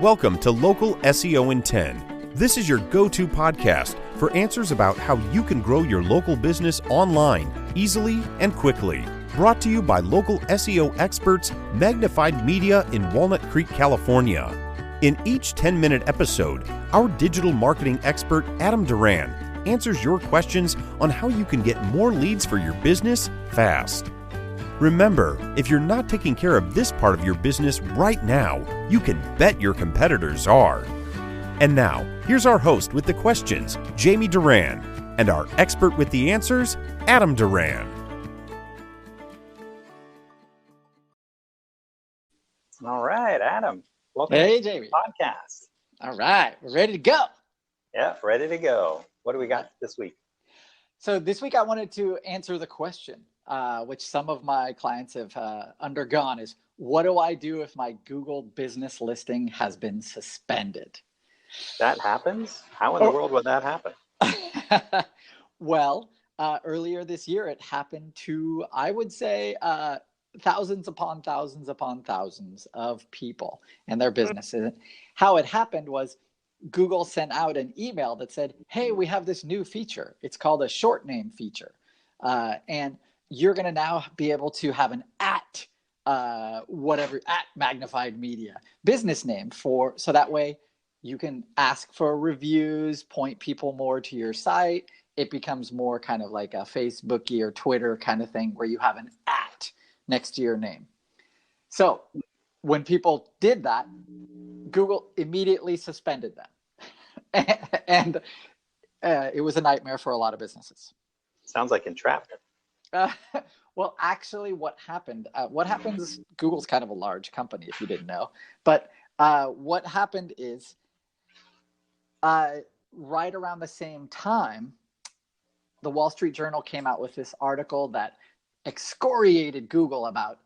Welcome to Local SEO in 10. This is your go-to podcast for answers about how you can grow your local business online easily and quickly. Brought to you by local SEO experts Magnified Media in Walnut Creek, California. In each 10-minute episode, our digital marketing expert Adam Duran answers your questions on how you can get more leads for your business fast. Remember, if you're not taking care of this part of your business right now, you can bet your competitors are. And now, here's our host with the questions, Jamie Duran, and our expert with the answers, Adam Duran. All right, Adam. Welcome Hey, to the Jamie. podcast. All right, we're ready to go. Yeah, ready to go. What do we got this week? So this week I wanted to answer the question, which some of my clients have undergone is, what do I do if my Google business listing has been suspended? That happens? How in the world would that happen? Well, earlier this year it happened to, I would say, thousands upon thousands upon thousands of people and their businesses. How it happened was Google sent out an email that said, hey, we have this new feature. It's called a short name feature. And you're going to now be able to have an at Magnified Media business name so that way you can ask for reviews, point people more to your site. It becomes more kind of like a Facebooky or Twitter kind of thing where you have an at next to your name. So when people did that, Google immediately suspended them. And it was a nightmare for a lot of businesses. Sounds like entrapment. Well, actually, what happens, Google's kind of a large company, if you didn't know. But what happened is right around the same time, the Wall Street Journal came out with this article that excoriated Google about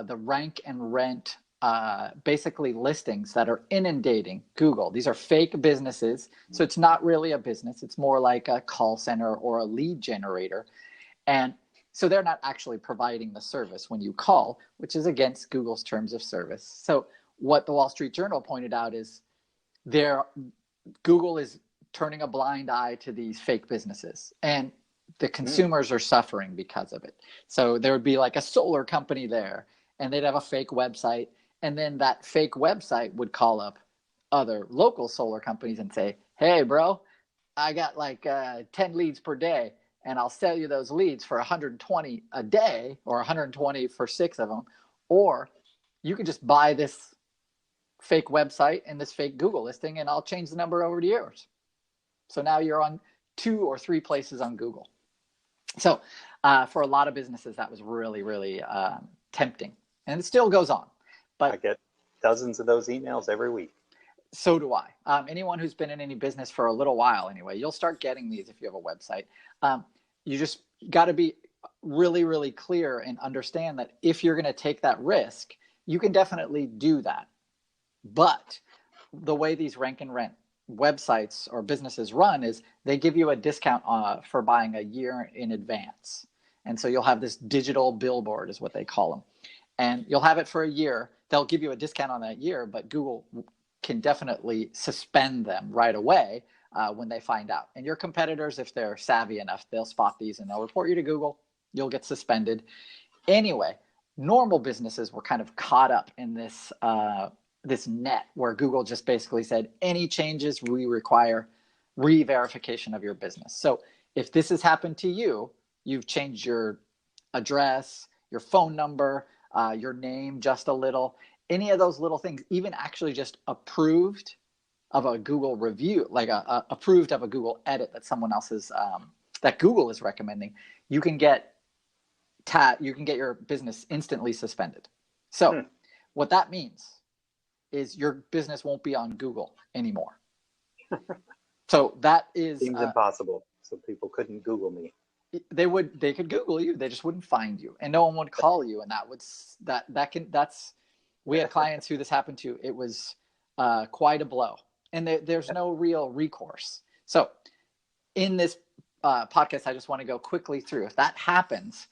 the rank and rent basically listings that are inundating Google. These are fake businesses. So it's not really a business. It's more like a call center or a lead generator. And so they're not actually providing the service when you call, which is against Google's terms of service. So what the Wall Street Journal pointed out is Google is turning a blind eye to these fake businesses. And the consumers are suffering because of it. So there would be like a solar company there, and they'd have a fake website. And then that fake website would call up other local solar companies and say, hey, bro, I got like 10 leads per day, and I'll sell you those leads for 120 a day or 120 for 6 of them. Or you can just buy this fake website and this fake Google listing, and I'll change the number over to yours. So now you're on 2 or 3 places on Google. So for a lot of businesses, that was really, really tempting. And it still goes on. But I get dozens of those emails every week. So do I. Anyone who's been in any business for a little while anyway, you'll start getting these if you have a website. You just got to be really, really clear and understand that if you're going to take that risk, you can definitely do that. But the way these rank and rent websites or businesses run is they give you a discount for buying a year in advance. And so you'll have this digital billboard is what they call them. And you'll have it for a year. They'll give you a discount on that year, but Google can definitely suspend them right away when they find out. And your competitors, if they're savvy enough, they'll spot these and they'll report you to Google. You'll get suspended. Anyway, normal businesses were kind of caught up in this net where Google just basically said, any changes, we require re-verification of your business. So if this has happened to you, you've changed your address, your phone number, your name just a little, any of those little things, even actually just approved of a Google review, like approved of a Google edit that someone else is, that Google is recommending, you can get your business instantly suspended. So what that means is your business won't be on Google anymore. So that is seems impossible. So people couldn't Google me. They could Google you, they just wouldn't find you, and no one would call you, and we had clients who this happened to. It was quite a blow, and there's no real recourse. So in this podcast, I just want to go quickly through. If that happens,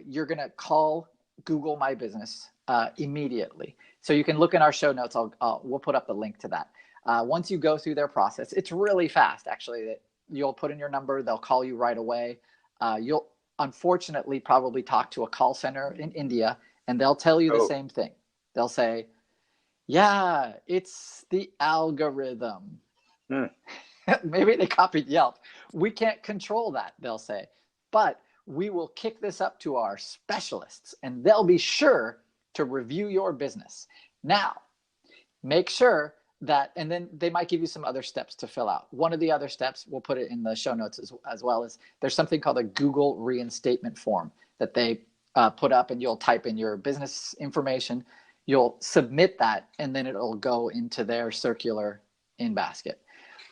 you're going to call Google My Business immediately. So you can look in our show notes. We'll put up the link to that. Once you go through their process, it's really fast, actually. You'll put in your number. They'll call you right away. You'll unfortunately probably talk to a call center in India, and they'll tell you the same thing. They'll say, yeah, it's the algorithm. Maybe they copied Yelp. We can't control that, they'll say. But we will kick this up to our specialists, and they'll be sure to review your business. Now, make sure that, and then they might give you some other steps to fill out. One of the other steps, we'll put it in the show notes as well, is there's something called a Google reinstatement form that they put up, and you'll type in your business information. You'll submit that, and then it'll go into their circular in basket.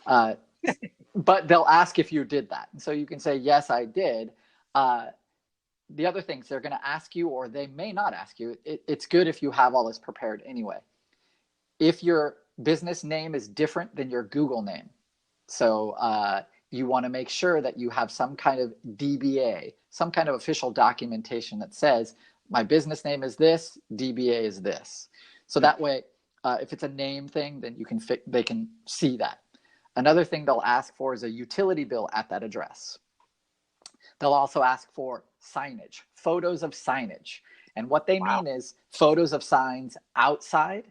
But they'll ask if you did that. So you can say, yes, I did. The other things they're going to ask you, or they may not ask you, it's good if you have all this prepared anyway. If your business name is different than your Google name, so you want to make sure that you have some kind of DBA, some kind of official documentation that says, my business name is this, DBA is this. So that way, if it's a name thing, then they can see that. Another thing they'll ask for is a utility bill at that address. They'll also ask for signage, photos of signage. And what they mean is photos of signs outside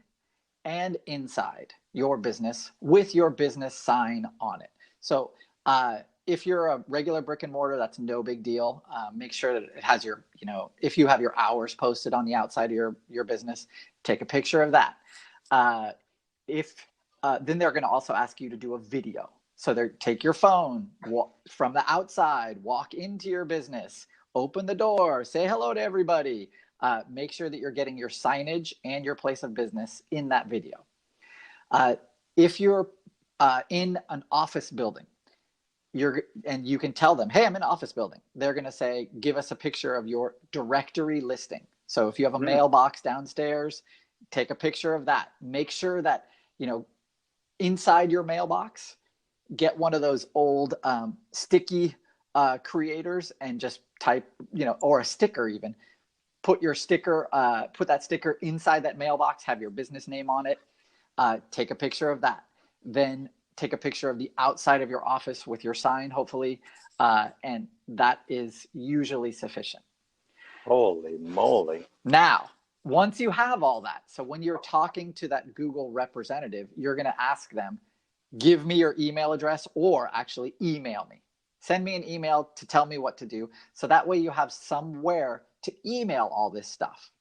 and inside your business with your business sign on it. So if you're a regular brick and mortar, that's no big deal. Make sure that it has your, if you have your hours posted on the outside of your business, take a picture of that. Then they're going to also ask you to do a video. So take your phone from the outside, walk into your business, open the door, say hello to everybody. Make sure that you're getting your signage and your place of business in that video. If you're in an office building, and you can tell them, hey, I'm in an office building. They're going to say, give us a picture of your directory listing. So if you have a mailbox downstairs, take a picture of that. Make sure that, inside your mailbox, get one of those old sticky creators and just type, or a sticker even. Put that sticker inside that mailbox, have your business name on it. Take a picture of that. Then take a picture of the outside of your office with your sign, hopefully, and that is usually sufficient. Holy moly. Now, once you have all that, so when you're talking to that Google representative, you're going to ask them, give me your email address, or actually email me. Send me an email to tell me what to do. So that way you have somewhere to email all this stuff.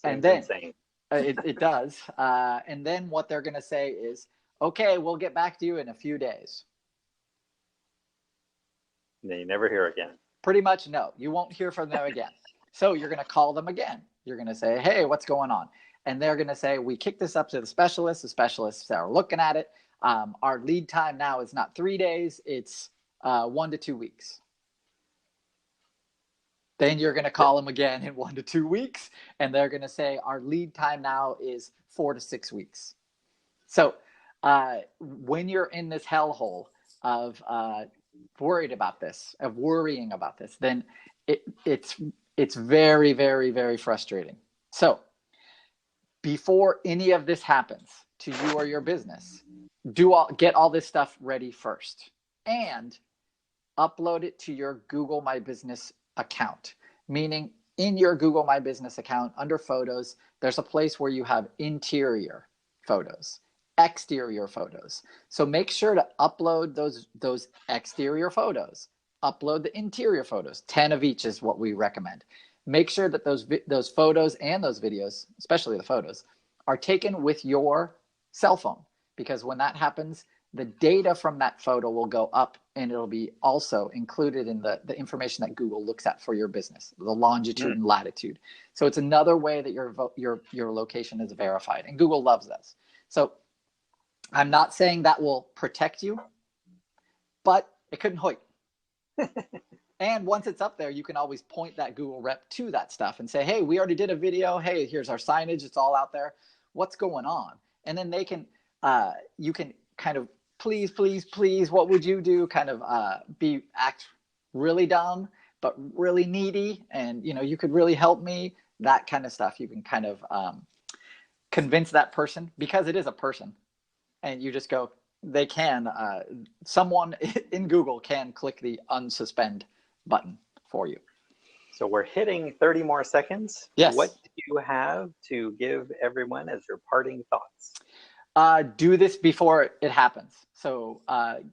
Insane. It does. And then what they're going to say is, okay, we'll get back to you in a few days. And then you never hear again. Pretty much, no. You won't hear from them again. So you're going to call them again. You're going to say, hey, what's going on? And they're going to say, we kicked this up to the specialists. The specialists are looking at it. Our lead time now is not 3 days. It's 1 to 2 weeks. Then you're going to call them again in 1 to 2 weeks. And they're going to say, our lead time now is 4 to 6 weeks. So when you're in this hellhole of worrying about this, then it's very, very, very frustrating. So before any of this happens to you or your business, get all this stuff ready first and upload it to your Google My Business account. Meaning in your Google My Business account, under photos, there's a place where you have interior photos, exterior photos. So make sure to upload those exterior photos. Upload the interior photos. 10 of each is what we recommend. Make sure that those photos and those videos, especially the photos, are taken with your cell phone, because when that happens, the data from that photo will go up and it'll be also included in the information that Google looks at for your business, the longitude and latitude. So it's another way that your location is verified, and Google loves this. So I'm not saying that will protect you, but it couldn't hurt. And once it's up there, you can always point that Google rep to that stuff and say, hey, we already did a video. Hey, here's our signage. It's all out there. What's going on? And then you can kind of, please, what would you do? Kind of act really dumb, but really needy, and you could really help me, that kind of stuff. You can kind of convince that person, because it is a person, and you just go, they can, someone in Google can click the unsuspend button for you. So we're hitting 30 more seconds. Yes. What do you have to give everyone as your parting thoughts? Do this before it happens. So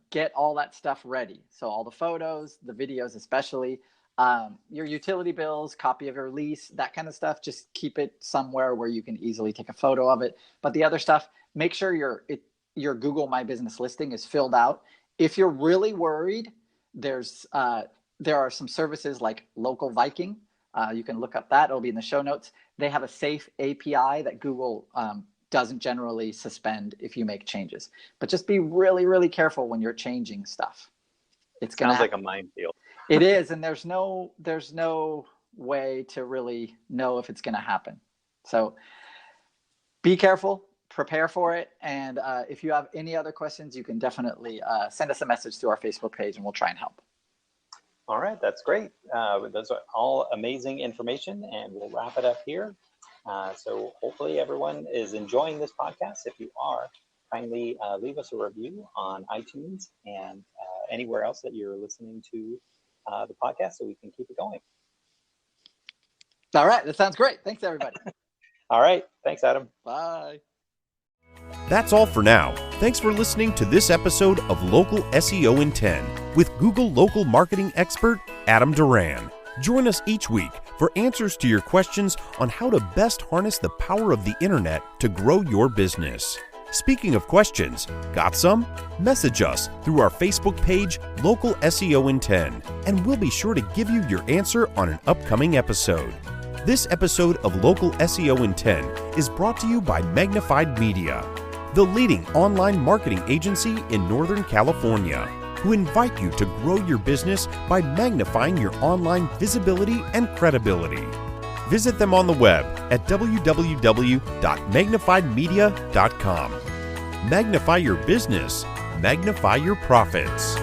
get all that stuff ready. So all the photos, the videos, especially your utility bills, copy of your lease, that kind of stuff. Just keep it somewhere where you can easily take a photo of it. But the other stuff, make sure your Google My Business listing is filled out. If you're really worried, there are some services like Local Viking. You can look up that. It'll be in the show notes. They have a safe API that Google doesn't generally suspend if you make changes. But just be really, really careful when you're changing stuff. It sounds like a minefield. It is, and there's no way to really know if it's going to happen. So be careful, prepare for it, and if you have any other questions, you can definitely send us a message through our Facebook page, and we'll try and help. All right, that's great. Those are all amazing information, and we'll wrap it up here. So hopefully everyone is enjoying this podcast. If you are, kindly leave us a review on iTunes and anywhere else that you're listening to the podcast, so we can keep it going. All right, that sounds great. Thanks, everybody. All right, thanks, Adam. Bye. That's all for now. Thanks for listening to this episode of Local SEO in 10 with Google local marketing expert Adam Duran. Join us each week for answers to your questions on how to best harness the power of the internet to grow your business. Speaking of questions, got some? Message us through our Facebook page, Local SEO in 10, and we'll be sure to give you your answer on an upcoming episode. This episode of Local SEO in 10 is brought to you by Magnified Media, the leading online marketing agency in Northern California, who invite you to grow your business by magnifying your online visibility and credibility. Visit them on the web at www.magnifiedmedia.com. Magnify your business, magnify your profits.